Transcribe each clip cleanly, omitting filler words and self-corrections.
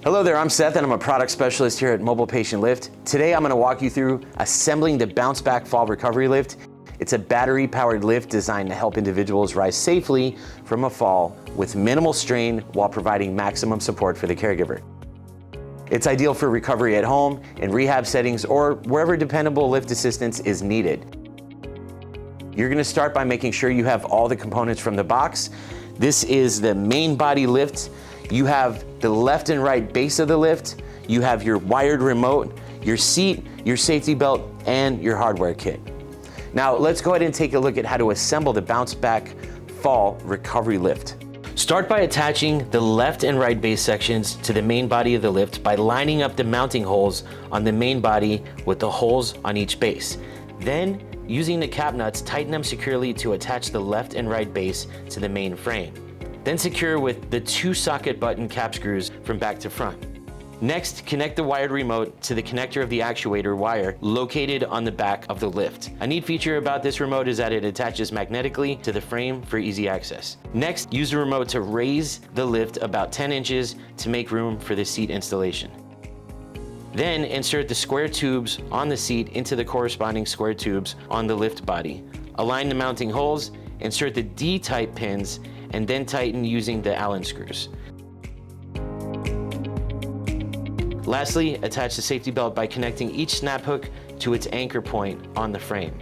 Hello there, I'm Seth and I'm a product specialist here at Mobile Patient Lift. Today I'm going to walk you through assembling the Bounce Back Fall Recovery Lift. It's a battery-powered lift designed to help individuals rise safely from a fall with minimal strain while providing maximum support for the caregiver. It's ideal for recovery at home, in rehab settings, or wherever dependable lift assistance is needed. You're going to start by making sure you have all the components from the box. This is the main body lift. You have the left and right base of the lift. You have your wired remote, your seat, your safety belt, and your hardware kit. Now let's go ahead and take a look at how to assemble the Bounce Back Fall Recovery Lift. Start by attaching the left and right base sections to the main body of the lift by lining up the mounting holes on the main body with the holes on each base. Then, using the cap nuts, tighten them securely to attach the left and right base to the main frame. Then secure with the 2 socket button cap screws from back to front. Next, connect the wired remote to the connector of the actuator wire located on the back of the lift. A neat feature about this remote is that it attaches magnetically to the frame for easy access. Next, use the remote to raise the lift about 10 inches to make room for the seat installation. Then insert the square tubes on the seat into the corresponding square tubes on the lift body. Align the mounting holes, insert the D-type pins, and then tighten using the Allen screws. Lastly, attach the safety belt by connecting each snap hook to its anchor point on the frame.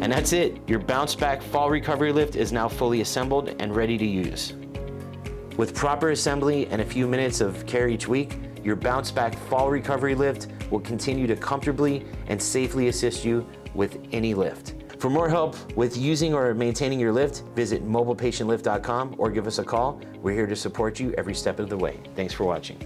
And that's it. Your Bounce Back Fall Recovery Lift is now fully assembled and ready to use. With proper assembly and a few minutes of care each week, your Bounce Back Fall Recovery Lift will continue to comfortably and safely assist you with any lift. For more help with using or maintaining your lift, visit mobilepatientlift.com or give us a call. We're here to support you every step of the way. Thanks for watching.